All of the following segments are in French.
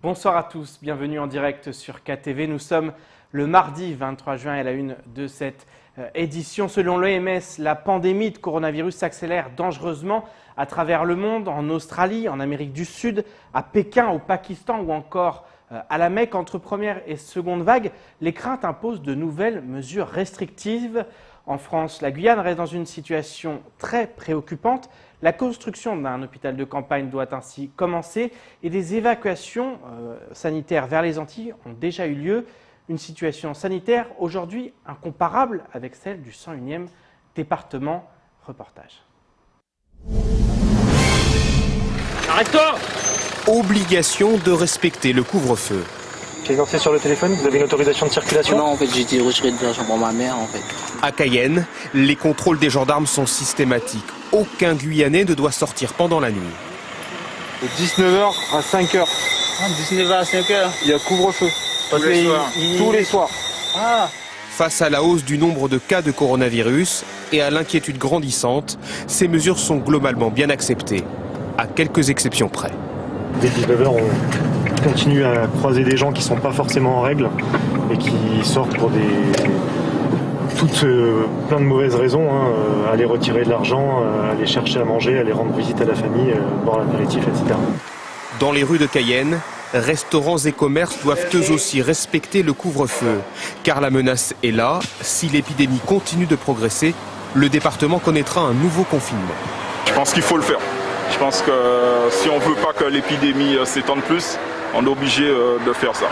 Bonsoir à tous, bienvenue en direct sur KTV. Nous sommes le mardi 23 juin et à la une de cette édition. Selon l'OMS, la pandémie de coronavirus s'accélère dangereusement à travers le monde, en Australie, en Amérique du Sud, à Pékin, au Pakistan ou encore à la Mecque. Entre première et seconde vague, les craintes imposent de nouvelles mesures restrictives. En France, la Guyane reste dans une situation très préoccupante. La construction d'un hôpital de campagne doit ainsi commencer et des évacuations sanitaires vers les Antilles ont déjà eu lieu. Une situation sanitaire aujourd'hui incomparable avec celle du 101e département. Reportage. Arrête-toi! Obligation de respecter le couvre-feu. J'ai lancé sur le téléphone, vous avez une autorisation de circulation? Non, en fait, j'ai été retiré de l'argent pour ma mère, en fait. À Cayenne, les contrôles des gendarmes sont systématiques. Aucun Guyanais ne doit sortir pendant la nuit. De 19h à 5h. Ah, 19h à 5h? Il y a couvre-feu. Tous les soirs. Tous les soirs. Ah! Face à la hausse du nombre de cas de coronavirus et à l'inquiétude grandissante, ces mesures sont globalement bien acceptées, à quelques exceptions près. Dès 19h, on continue à croiser des gens qui ne sont pas forcément en règle et qui sortent pour plein de mauvaises raisons, aller retirer de l'argent, aller chercher à manger, aller rendre visite à la famille, boire l'apéritif, etc. Dans les rues de Cayenne, restaurants et commerces doivent eux aussi respecter le couvre-feu, car la menace est là. Si l'épidémie continue de progresser, le département connaîtra un nouveau confinement. Je pense qu'il faut le faire. Je pense que si on ne veut pas que l'épidémie s'étende plus, on est obligé de faire ça.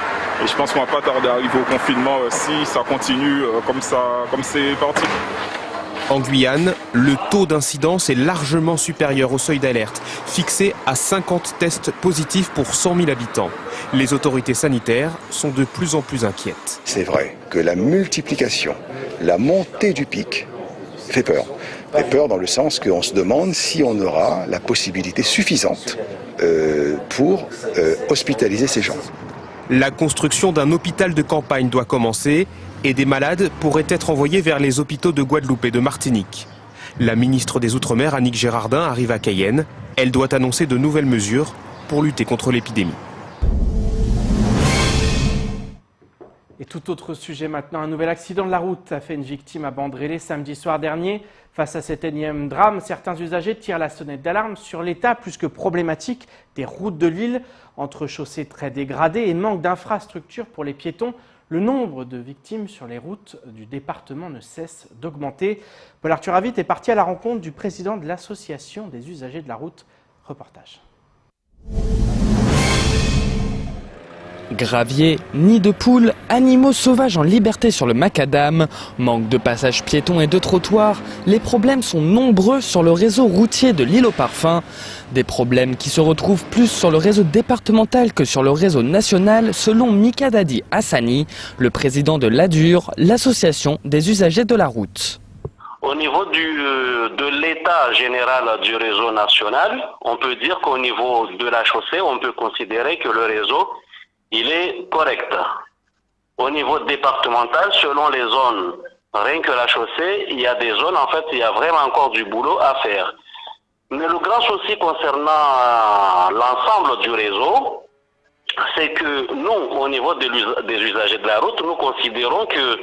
Et je pense qu'on ne va pas tarder à arriver au confinement si ça continue comme c'est parti. En Guyane, le taux d'incidence est largement supérieur au seuil d'alerte, fixé à 50 tests positifs pour 100 000 habitants. Les autorités sanitaires sont de plus en plus inquiètes. C'est vrai que la multiplication, la montée du pic fait peur. Fait peur dans le sens qu'on se demande si on aura la possibilité suffisante pour hospitaliser ces gens. La construction d'un hôpital de campagne doit commencer et des malades pourraient être envoyés vers les hôpitaux de Guadeloupe et de Martinique. La ministre des Outre-mer, Annick Girardin, arrive à Cayenne. Elle doit annoncer de nouvelles mesures pour lutter contre l'épidémie. Et tout autre sujet maintenant, un nouvel accident de la route a fait une victime à Bandrélé samedi soir dernier. Face à cet énième drame, certains usagers tirent la sonnette d'alarme sur l'état plus que problématique des routes de l'île. Entre chaussées très dégradées et manque d'infrastructures pour les piétons, le nombre de victimes sur les routes du département ne cesse d'augmenter. Paul-Arthur Avit est parti à la rencontre du président de l'association des usagers de la route. Reportage. Gravier, nids de poules, animaux sauvages en liberté sur le macadam, manque de passages piétons et de trottoirs, les problèmes sont nombreux sur le réseau routier de l'île aux Parfums. Des problèmes qui se retrouvent plus sur le réseau départemental que sur le réseau national, selon Mika Dadi Hassani, le président de l'ADUR, l'association des usagers de la route. Au niveau de l'état général du réseau national, on peut dire qu'au niveau de la chaussée, on peut considérer que le réseau il est correct. Au niveau départemental, selon les zones, rien que la chaussée, il y a des zones, en fait, il y a vraiment encore du boulot à faire. Mais le grand souci concernant l'ensemble du réseau, c'est que nous, au niveau des usagers de la route, nous considérons que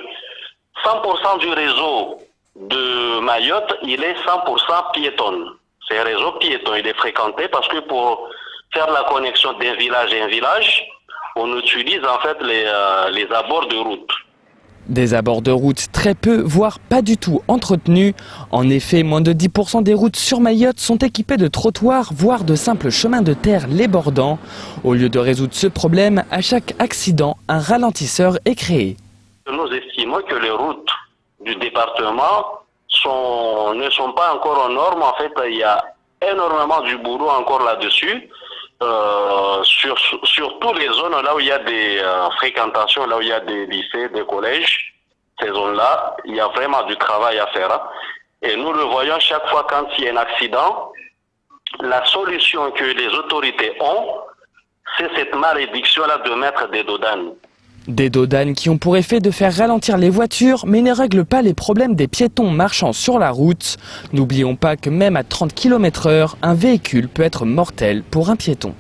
100% du réseau de Mayotte, il est 100% piéton. C'est un réseau piéton, il est fréquenté parce que pour faire la connexion d'un village à un village, on utilise en fait les abords de route. Des abords de route très peu, voire pas du tout entretenus. En effet, moins de 10% des routes sur Mayotte sont équipées de trottoirs, voire de simples chemins de terre les bordant. Au lieu de résoudre ce problème, à chaque accident, un ralentisseur est créé. Nous estimons que les routes du département ne sont pas encore aux normes. En fait, il y a énormément du boulot encore là-dessus. Sur toutes les zones là où il y a des fréquentations, là où il y a des lycées, des collèges, ces zones-là, il y a vraiment du travail à faire. Et nous le voyons chaque fois quand il y a un accident, la solution que les autorités ont, c'est cette malédiction-là de mettre des dodanes. Des dodanes qui ont pour effet de faire ralentir les voitures, mais ne règlent pas les problèmes des piétons marchant sur la route. N'oublions pas que même à 30 km/h, un véhicule peut être mortel pour un piéton.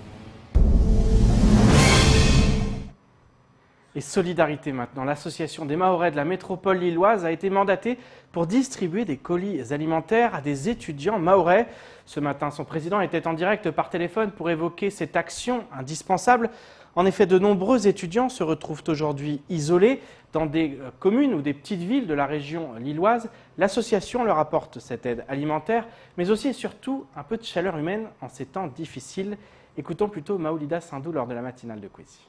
Et solidarité maintenant. L'association des Mahorais de la métropole lilloise a été mandatée pour distribuer des colis alimentaires à des étudiants mahorais. Ce matin, son président était en direct par téléphone pour évoquer cette action indispensable. En effet, de nombreux étudiants se retrouvent aujourd'hui isolés dans des communes ou des petites villes de la région lilloise. L'association leur apporte cette aide alimentaire, mais aussi et surtout un peu de chaleur humaine en ces temps difficiles. Écoutons plutôt Maoulida Sindou lors de la matinale de Kwesi.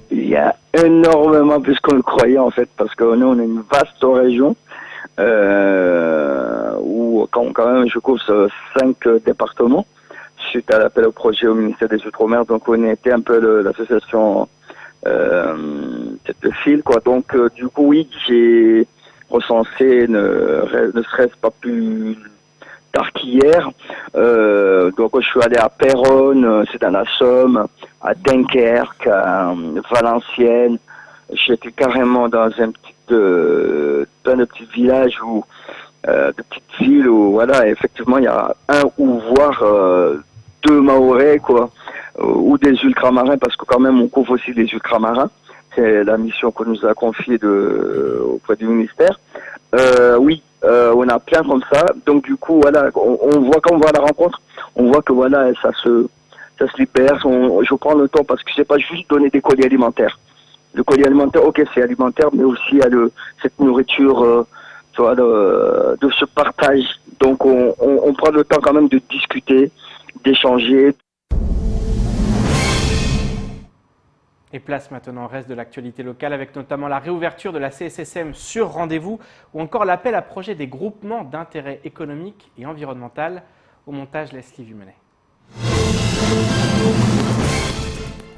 Il y a énormément plus qu'on le croyait en fait, parce que nous on est une vaste région où quand même je couvre 5 départements suite à l'appel au projet au ministère des Outre-mer. Donc on était un peu l'association tête de file quoi. Donc du coup oui, j'ai recensé ne serait-ce pas plus tard qu'hier. Donc je suis allé à Péronne, c'est dans la Somme, à Dunkerque, à Valenciennes. J'étais carrément dans plein de petits villages ou de petites villes où voilà, effectivement il y a un ou voire 2 Mahorais quoi, ou des ultramarins, parce que quand même on couvre aussi des ultramarins. C'est la mission qu'on nous a confiée auprès du ministère. Oui, on a plein comme ça. Donc du coup voilà, on voit quand on va à la rencontre, on voit que voilà ça se libère. Je prends le temps parce que c'est pas juste donner des colis alimentaires. Le colis alimentaire, ok, c'est alimentaire, mais aussi il y a cette nourriture, tu vois, de ce partage. Donc on prend le temps quand même de discuter, d'échanger. Et place maintenant au reste de l'actualité locale, avec notamment la réouverture de la CSSM sur rendez-vous ou encore l'appel à projet des groupements d'intérêt économique et environnemental. Au montage, Leslie Vumenet.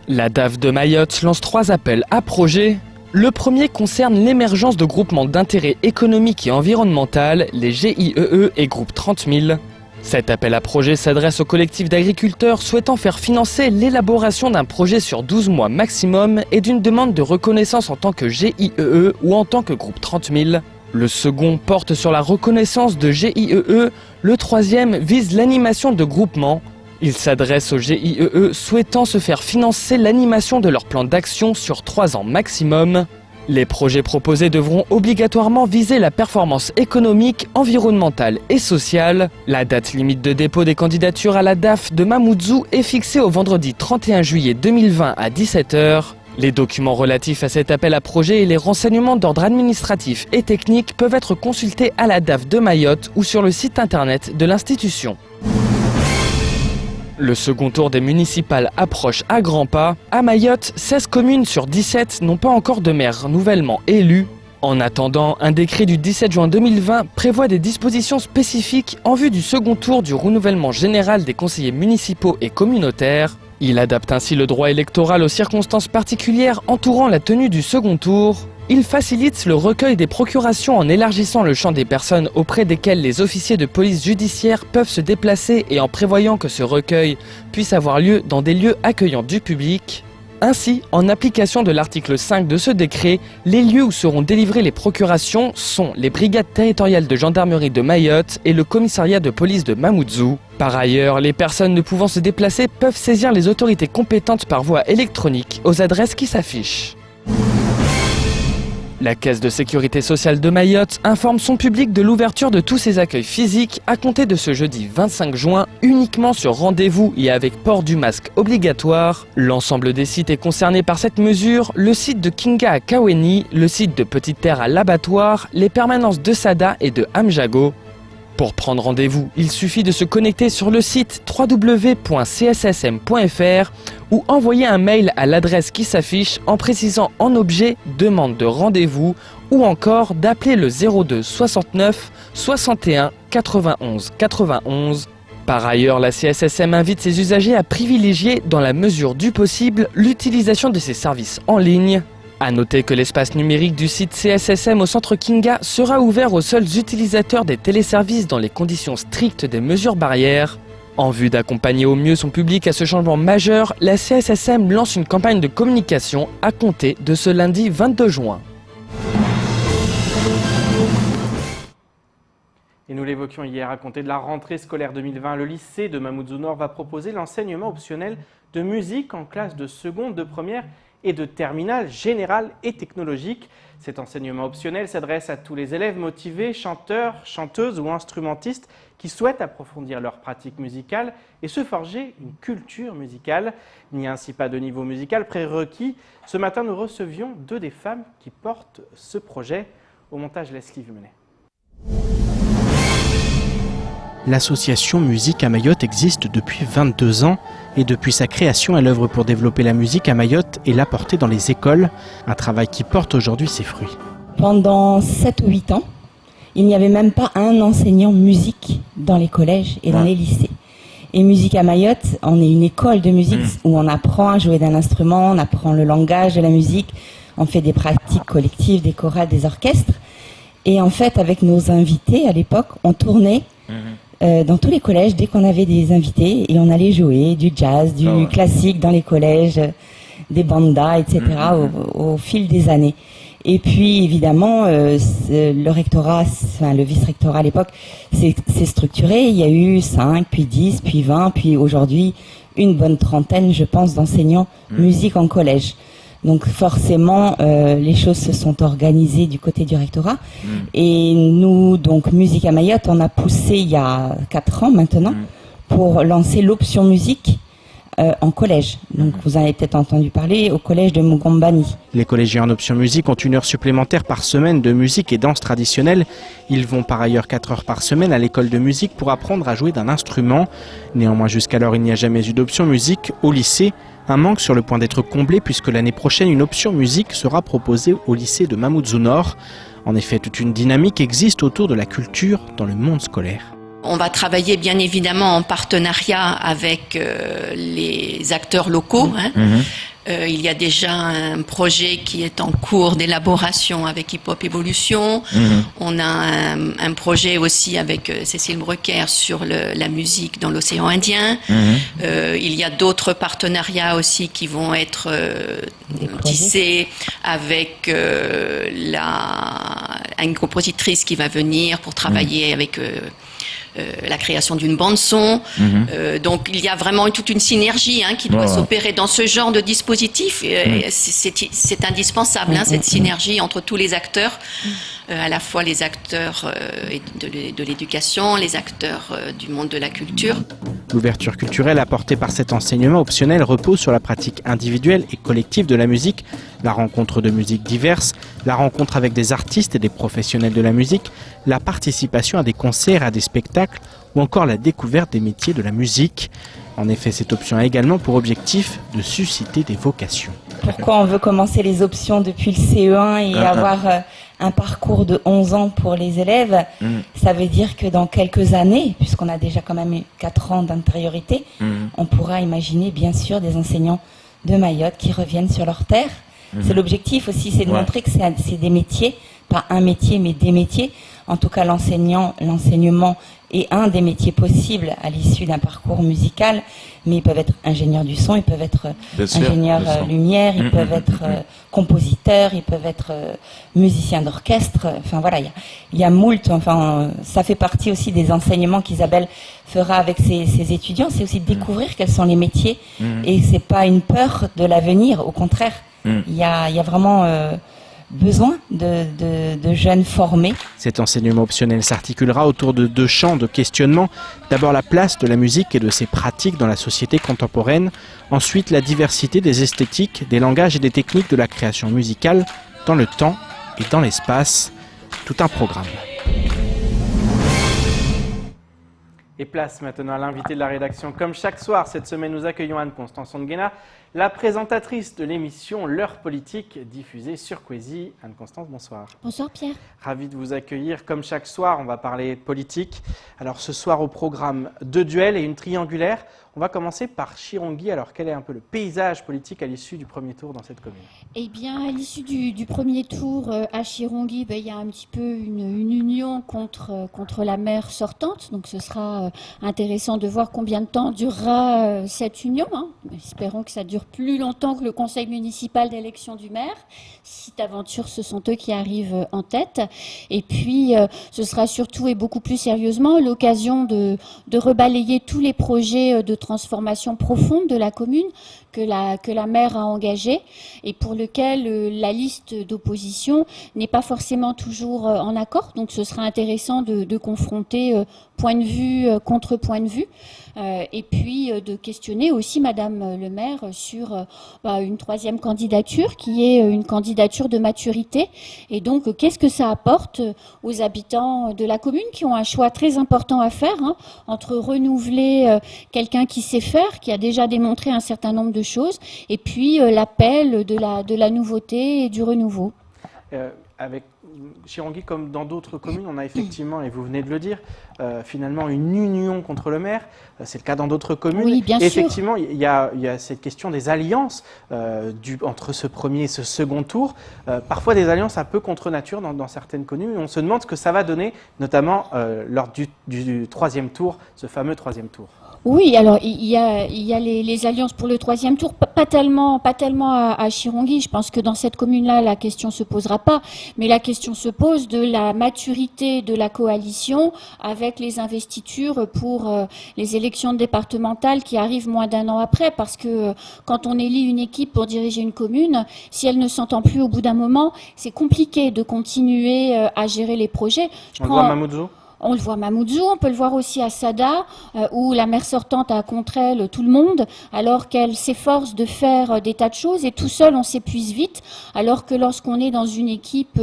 La DAF de Mayotte lance 3 appels à projets. Le premier concerne l'émergence de groupements d'intérêt économique et environnemental, les GIEE et Groupe 30 000. Cet appel à projet s'adresse aux collectifs d'agriculteurs souhaitant faire financer l'élaboration d'un projet sur 12 mois maximum et d'une demande de reconnaissance en tant que GIEE ou en tant que Groupe 30 000. Le second porte sur la reconnaissance de GIEE, le troisième vise l'animation de groupements. Il s'adresse aux GIEE souhaitant se faire financer l'animation de leur plan d'action sur 3 ans maximum. Les projets proposés devront obligatoirement viser la performance économique, environnementale et sociale. La date limite de dépôt des candidatures à la DAF de Mamoudzou est fixée au vendredi 31 juillet 2020 à 17 h. Les documents relatifs à cet appel à projet et les renseignements d'ordre administratif et technique peuvent être consultés à la DAF de Mayotte ou sur le site internet de l'institution. Le second tour des municipales approche à grands pas. À Mayotte, 16 communes sur 17 n'ont pas encore de maire nouvellement élu. En attendant, un décret du 17 juin 2020 prévoit des dispositions spécifiques en vue du second tour du renouvellement général des conseillers municipaux et communautaires. Il adapte ainsi le droit électoral aux circonstances particulières entourant la tenue du second tour. Il facilite le recueil des procurations en élargissant le champ des personnes auprès desquelles les officiers de police judiciaire peuvent se déplacer et en prévoyant que ce recueil puisse avoir lieu dans des lieux accueillant du public. Ainsi, en application de l'article 5 de ce décret, les lieux où seront délivrées les procurations sont les brigades territoriales de gendarmerie de Mayotte et le commissariat de police de Mamoudzou. Par ailleurs, les personnes ne pouvant se déplacer peuvent saisir les autorités compétentes par voie électronique aux adresses qui s'affichent. La Caisse de sécurité sociale de Mayotte informe son public de l'ouverture de tous ses accueils physiques à compter de ce jeudi 25 juin, uniquement sur rendez-vous et avec port du masque obligatoire. L'ensemble des sites est concerné par cette mesure, le site de Kinga à Kaweni, le site de Petite Terre à l'Abattoir, les permanences de Sada et de Amjago. Pour prendre rendez-vous, il suffit de se connecter sur le site www.cssm.fr ou envoyer un mail à l'adresse qui s'affiche en précisant en objet « demande de rendez-vous » ou encore d'appeler le 02 69 61 91 91. Par ailleurs, la CSSM invite ses usagers à privilégier, dans la mesure du possible, l'utilisation de ses services en ligne. A noter que l'espace numérique du site CSSM au centre Kinga sera ouvert aux seuls utilisateurs des téléservices dans les conditions strictes des mesures barrières. En vue d'accompagner au mieux son public à ce changement majeur, la CSSM lance une campagne de communication à compter de ce lundi 22 juin. Et nous l'évoquions hier, à compter de la rentrée scolaire 2020, le lycée de Mamoudzou Nord va proposer l'enseignement optionnel de musique en classe de seconde, de première et de terminale générale et technologique. Cet enseignement optionnel s'adresse à tous les élèves motivés, chanteurs, chanteuses ou instrumentistes qui souhaitent approfondir leur pratique musicale et se forger une culture musicale. Il n'y a ainsi pas de niveau musical prérequis. Ce matin, nous recevions 2 des femmes qui portent ce projet. Au montage, Leslie Vumenet. L'association Musique à Mayotte existe depuis 22 ans et depuis sa création, elle œuvre pour développer la musique à Mayotte et l'apporter dans les écoles, un travail qui porte aujourd'hui ses fruits. Pendant 7 ou 8 ans, il n'y avait même pas un enseignant musique dans les collèges et dans les lycées. Et Musique à Mayotte, on est une école de musique où on apprend à jouer d'un instrument, on apprend le langage de la musique, on fait des pratiques collectives, des chorales, des orchestres. Et en fait, avec nos invités à l'époque, on tournait dans tous les collèges dès qu'on avait des invités et on allait jouer du jazz, du classique dans les collèges, des bandas, etc. Au fil des années. Et puis évidemment, le rectorat, enfin le vice-rectorat à l'époque, s'est structuré. Il y a eu 5, puis 10, puis 20, puis aujourd'hui une bonne trentaine, je pense, d'enseignants musique en collège. Donc forcément, les choses se sont organisées du côté du rectorat. Et nous, donc Musique à Mayotte, on a poussé il y a 4 ans maintenant pour lancer l'option musique en collège. Donc vous en avez peut-être entendu parler, au collège de Mugombani. Les collégiens en option musique ont 1 heure supplémentaire par semaine de musique et danse traditionnelle. Ils vont par ailleurs 4 heures par semaine à l'école de musique pour apprendre à jouer d'un instrument. Néanmoins, jusqu'alors, il n'y a jamais eu d'option musique au lycée. Un manque sur le point d'être comblé puisque l'année prochaine, une option musique sera proposée au lycée de Mamoudzou Nord. En effet, toute une dynamique existe autour de la culture dans le monde scolaire. On va travailler bien évidemment en partenariat avec les acteurs locaux. Il y a déjà un projet qui est en cours d'élaboration avec Hip Hop Evolution. On a un projet aussi avec Cécile Brequer sur la musique dans l'océan Indien. Il y a d'autres partenariats aussi qui vont être tissés avec une compositrice qui va venir pour travailler avec la création d'une bande-son. Donc il y a vraiment toute une synergie qui doit s'opérer dans ce genre de dispositif. C'est indispensable, cette synergie entre tous les acteurs, à la fois les acteurs de l'éducation, les acteurs du monde de la culture. L'ouverture culturelle apportée par cet enseignement optionnel repose sur la pratique individuelle et collective de la musique, la rencontre de musiques diverses, la rencontre avec des artistes et des professionnels de la musique, la participation à des concerts, à des spectacles ou encore la découverte des métiers de la musique. En effet, cette option a également pour objectif de susciter des vocations. Pourquoi on veut commencer les options depuis le CE1 et avoir un parcours de 11 ans pour les élèves? Ça veut dire que dans quelques années, puisqu'on a déjà quand même 4 ans d'antériorité, on pourra imaginer bien sûr des enseignants de Mayotte qui reviennent sur leur terre. C'est l'objectif aussi, c'est de montrer que c'est des métiers, pas un métier mais des métiers. En tout cas, l'enseignement est un des métiers possibles à l'issue d'un parcours musical, mais ils peuvent être ingénieurs du son, ils peuvent être ingénieurs lumière, ils peuvent être compositeurs, ils peuvent être musiciens d'orchestre. Enfin voilà, il y a moult. Enfin, ça fait partie aussi des enseignements qu'Isabelle fera avec ses étudiants. C'est aussi de découvrir quels sont les métiers, et c'est pas une peur de l'avenir. Au contraire, il y a vraiment besoin de jeunes formés. Cet enseignement optionnel s'articulera autour de 2 champs de questionnement. D'abord la place de la musique et de ses pratiques dans la société contemporaine. Ensuite la diversité des esthétiques, des langages et des techniques de la création musicale dans le temps et dans l'espace. Tout un programme. Et place maintenant à l'invité de la rédaction. Comme chaque soir, cette semaine, nous accueillons Anne-Constance Onguena, la présentatrice de l'émission L'heure politique, diffusée sur Kwezi. Anne-Constance, bonsoir. Bonsoir Pierre. Ravi de vous accueillir. Comme chaque soir, on va parler politique. Alors ce soir, au programme 2 duels et une triangulaire. On va commencer par Chirongui. Alors quel est un peu le paysage politique à l'issue du premier tour dans cette commune? Eh bien, à l'issue du premier tour à Chirongui, il y a un petit peu une union contre la maire sortante. Donc ce sera intéressant de voir combien de temps durera cette union. Espérons que ça dure dure plus longtemps que le conseil municipal d'élection du maire. Si d'aventure, ce sont eux qui arrivent en tête. Et puis, ce sera surtout et beaucoup plus sérieusement l'occasion de rebalayer tous les projets de transformation profonde de la commune que la maire a engagés et pour lequel la liste d'opposition n'est pas forcément toujours en accord. Donc, ce sera intéressant de confronter point de vue contre point de vue. Et puis de questionner aussi Madame le maire sur une troisième candidature qui est une candidature de maturité. Et donc, qu'est-ce que ça apporte aux habitants de la commune qui ont un choix très important à faire entre renouveler quelqu'un qui sait faire, qui a déjà démontré un certain nombre de choses, et puis l'appel de la nouveauté et du renouveau. Avec Chirongui, comme dans d'autres communes, on a effectivement, et vous venez de le dire, finalement une union contre le maire. C'est le cas dans d'autres communes. Oui, bien sûr. Effectivement, il y a cette question des alliances entre ce premier et ce second tour. Parfois des alliances un peu contre nature dans certaines communes. On se demande ce que ça va donner, notamment lors du troisième tour, ce fameux troisième tour. Oui, alors il y a les alliances pour le troisième tour, pas tellement à Chirongui. Je pense que dans cette commune-là, la question se posera pas, mais la question se pose de la maturité de la coalition avec les investitures pour les élections départementales qui arrivent moins d'un an après, parce que quand on élit une équipe pour diriger une commune, si elle ne s'entend plus au bout d'un moment, c'est compliqué de continuer à gérer les projets. On le voit à Mamoudzou. On le voit à Mamoudzou, on peut le voir aussi à Sada, où la maire sortante a contre elle tout le monde, alors qu'elle s'efforce de faire des tas de choses, et tout seul on s'épuise vite, alors que lorsqu'on est dans une équipe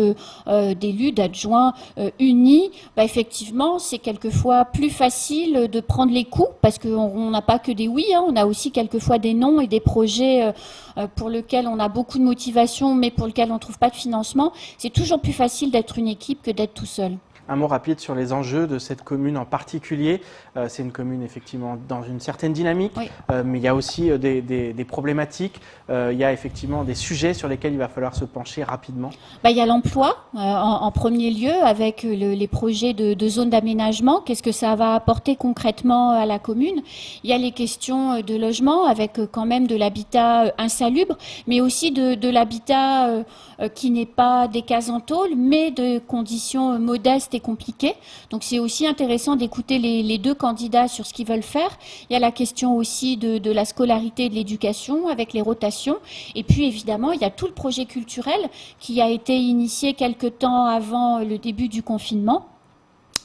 d'élus, d'adjoints unis, effectivement c'est quelquefois plus facile de prendre les coups, parce qu'on n'a pas que des oui, on a aussi quelquefois des non et des projets pour lesquels on a beaucoup de motivation, mais pour lesquels on ne trouve pas de financement. C'est toujours plus facile d'être une équipe que d'être tout seul. Un mot rapide sur les enjeux de cette commune en particulier. C'est une commune effectivement dans une certaine dynamique, oui. Mais il y a aussi des problématiques. Il y a effectivement des sujets sur lesquels il va falloir se pencher rapidement. Il y a l'emploi en premier lieu avec les projets de zones d'aménagement. Qu'est-ce que ça va apporter concrètement à la commune? Il y a les questions de logement avec quand même de l'habitat insalubre, mais aussi de l'habitat qui n'est pas des cases en tôle, mais de conditions modestes et compliquées. Donc c'est aussi intéressant d'écouter les deux candidats sur ce qu'ils veulent faire. Il y a la question aussi de la scolarité et de l'éducation avec les rotations. Et puis évidemment, il y a tout le projet culturel qui a été initié quelque temps avant le début du confinement.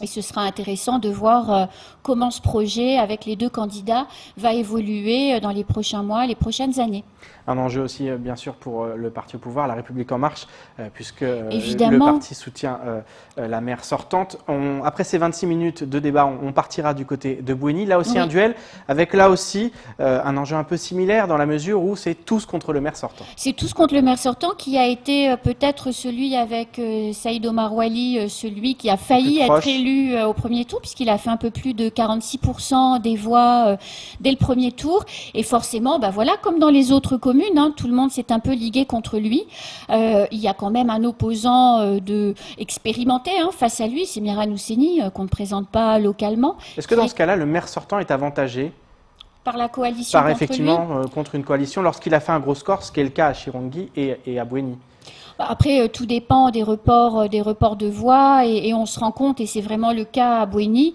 Et ce sera intéressant de voir comment ce projet, avec les deux candidats, va évoluer dans les prochains mois, les prochaines années. Un enjeu aussi, bien sûr, pour le parti au pouvoir, La République En Marche, puisque évidemment, le parti soutient la maire sortante. Après ces 26 minutes de débat, on partira du côté de Bouéni. Là aussi, oui. Un duel avec là aussi un enjeu un peu similaire dans la mesure où c'est tous contre le maire sortant. C'est tous contre le maire sortant qui a été peut-être celui avec Saïd Omar Wali, celui qui a failli être élu au premier tour, puisqu'il a fait un peu plus de 46% des voix dès le premier tour. Et forcément, voilà, comme dans les autres communes, tout le monde s'est un peu ligué contre lui. Il y a quand même un opposant expérimenté face à lui, c'est Miran Housseni, qu'on ne présente pas localement. Est-ce que dans ce cas-là, le maire sortant est avantagé par la coalition contre effectivement lui contre une coalition lorsqu'il a fait un gros score, ce qui est le cas à Chirongui et à Bouéni? Après, tout dépend des reports de voix et on se rend compte, et c'est vraiment le cas à Bouéni,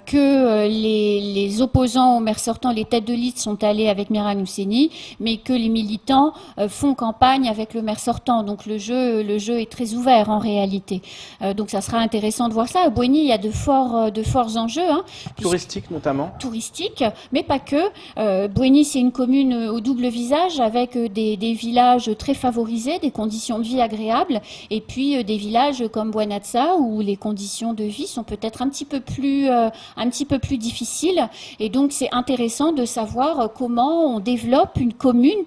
que les opposants au maire sortant, les têtes de liste sont allés avec Miran Housseni, mais que les militants font campagne avec le maire sortant. Donc le jeu est très ouvert en réalité. Donc ça sera intéressant de voir ça. À Bouéni, il y a de forts enjeux. Touristiques notamment. Touristiques, mais pas que. Bouéni, c'est une commune au double visage avec des villages très favorisés, des conditions de vie agréables, et puis des villages comme Bouenatsa où les conditions de vie sont peut-être un petit peu plus difficiles, et donc c'est intéressant de savoir comment on développe une commune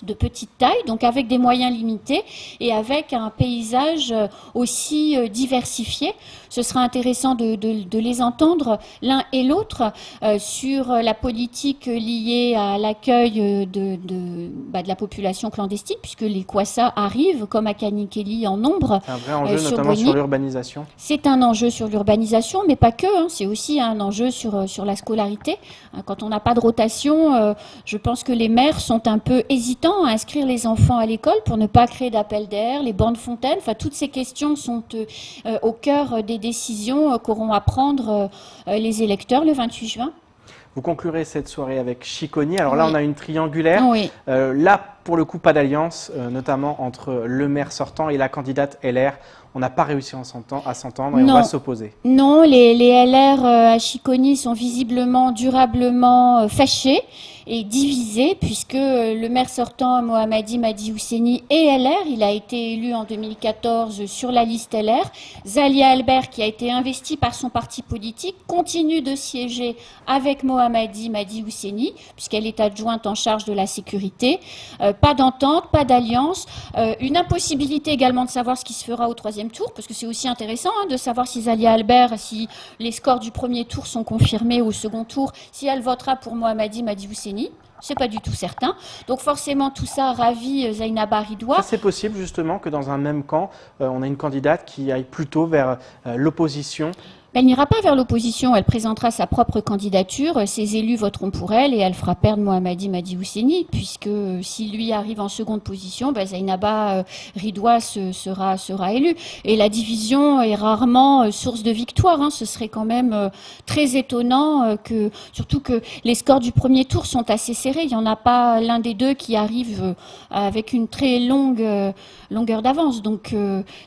de petite taille, donc avec des moyens limités et avec un paysage aussi diversifié. Ce sera intéressant de les entendre l'un et l'autre sur la politique liée à l'accueil de la population clandestine, puisque les Kwassa arrivent arrivent, comme à Kanikeli, en nombre. C'est un vrai enjeu, notamment sur l'urbanisation. C'est un enjeu sur l'urbanisation, mais pas que. C'est aussi un enjeu sur la scolarité. Quand on n'a pas de rotation, je pense que les maires sont un peu hésitants à inscrire les enfants à l'école pour ne pas créer d'appel d'air, les bancs de fontaine. Enfin, toutes ces questions sont au cœur des décisions qu'auront à prendre les électeurs le 28 juin. Vous conclurez cette soirée avec Chiconi. Alors là, on a une triangulaire. Oui. Là, pour le coup, pas d'alliance, notamment entre le maire sortant et la candidate LR. On n'a pas réussi à s'entendre et on va s'opposer. Non, les LR à Chiconi sont visiblement, durablement fâchés et divisés, puisque le maire sortant, Mohammadi Madi Ousseni, est LR. Il a été élu en 2014 sur la liste LR. Zalia Albert, qui a été investie par son parti politique, continue de siéger avec Mohammadi Madi Ousseni, puisqu'elle est adjointe en charge de la sécurité. Pas d'entente, pas d'alliance. Une impossibilité également de savoir ce qui se fera au troisième tour, parce que c'est aussi intéressant de savoir si Zalia Albert, si les scores du premier tour sont confirmés au second tour, si elle votera pour Mohammadi Madi Ousseni. C'est pas du tout certain. Donc forcément, tout ça ravit Zainaba Ridoua. Ça, c'est possible justement que dans un même camp, on a une candidate qui aille plutôt vers l'opposition. Elle n'ira pas vers l'opposition, elle présentera sa propre candidature, ses élus voteront pour elle et elle fera perdre Mohammadi Madi Ousseni, puisque si lui arrive en seconde position, Zainaba Ridoua sera élue. Et la division est rarement source de victoire. Ce serait quand même très étonnant, surtout que les scores du premier tour sont assez serrés. Il n'y en a pas l'un des deux qui arrive avec une très longue longueur d'avance. Donc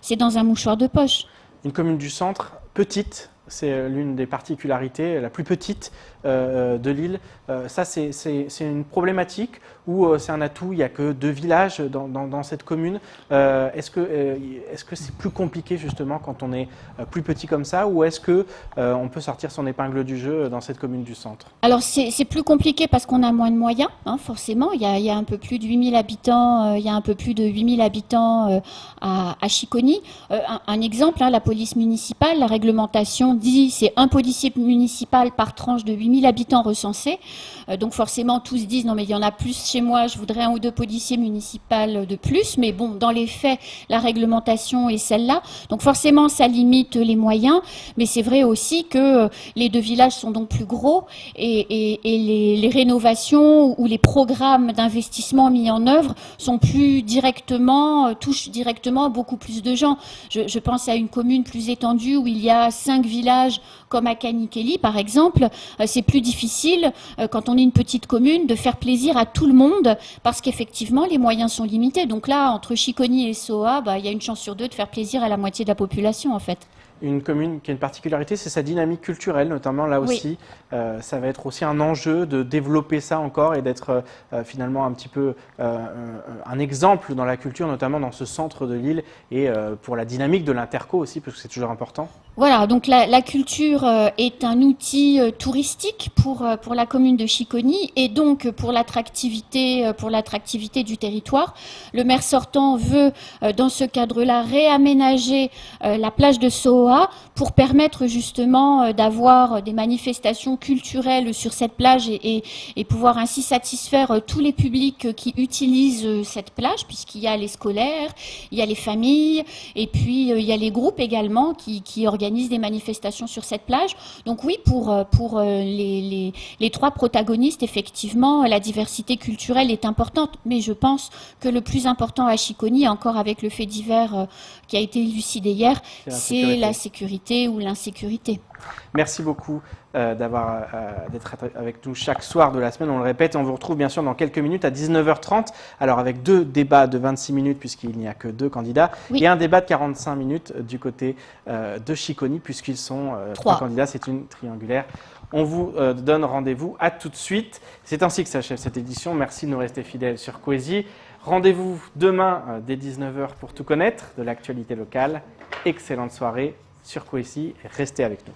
c'est dans un mouchoir de poche. Une commune du centre, petite. C'est l'une des particularités, la plus petite de l'île. Ça, c'est une problématique ou c'est un atout? Il n'y a que 2 villages dans cette commune. Est-ce que c'est plus compliqué justement quand on est plus petit comme ça, ou est-ce qu'on peut sortir son épingle du jeu dans cette commune du centre? Alors c'est plus compliqué parce qu'on a moins de moyens, forcément. Il y a un peu plus de 8000 habitants, il y a un peu plus de 8000 habitants à Chiconi. Un exemple, la police municipale, la réglementation dit c'est un policier municipal par tranche de 8000 habitants recensés. Donc forcément, tous disent non mais il y en a plus chez moi, je voudrais 1 ou 2 policiers municipaux de plus. Mais bon, dans les faits, la réglementation est celle-là. Donc forcément, ça limite les moyens. Mais c'est vrai aussi que les 2 villages sont donc plus gros et les rénovations ou les programmes d'investissement mis en œuvre sont plus directement, touchent directement beaucoup plus de gens. Je pense à une commune plus étendue où il y a 5 villages comme à Kanikeli, par exemple. C'est plus difficile, quand on est une petite commune, de faire plaisir à tout le monde parce qu'effectivement, les moyens sont limités. Donc là, entre Chiconi et Soa, il y a une chance sur 2 de faire plaisir à la moitié de la population, en fait. Une commune qui a une particularité, c'est sa dynamique culturelle, notamment là aussi. Ça va être aussi un enjeu de développer ça encore et d'être finalement un petit peu un exemple dans la culture, notamment dans ce centre de l'île, et pour la dynamique de l'interco aussi, parce que c'est toujours important. Voilà, donc la culture est un outil touristique pour la commune de Chiconi et donc pour l'attractivité du territoire. Le maire sortant veut, dans ce cadre-là, réaménager la plage de Soa pour permettre justement d'avoir des manifestations culturelles sur cette plage et pouvoir ainsi satisfaire tous les publics qui utilisent cette plage, puisqu'il y a les scolaires, il y a les familles et puis il y a les groupes également qui organisent des manifestations sur cette plage. Donc oui, pour les 3 protagonistes, effectivement, la diversité culturelle est importante, mais je pense que le plus important à Chiconi, encore avec le fait divers qui a été élucidé hier, c'est la sécurité ou l'insécurité. Merci beaucoup d'être avec nous chaque soir de la semaine, on le répète, et on vous retrouve bien sûr dans quelques minutes à 19h30, alors avec 2 débats de 26 minutes puisqu'il n'y a que 2 candidats, et un débat de 45 minutes du côté de Chiconi puisqu'ils sont 3 candidats, c'est une triangulaire. On vous donne rendez-vous à tout de suite. C'est ainsi que s'achève cette édition. Merci de nous rester fidèles sur Coésie. Rendez-vous demain dès 19h pour tout connaître de l'actualité locale. Excellente soirée sur Coésie. Restez avec nous.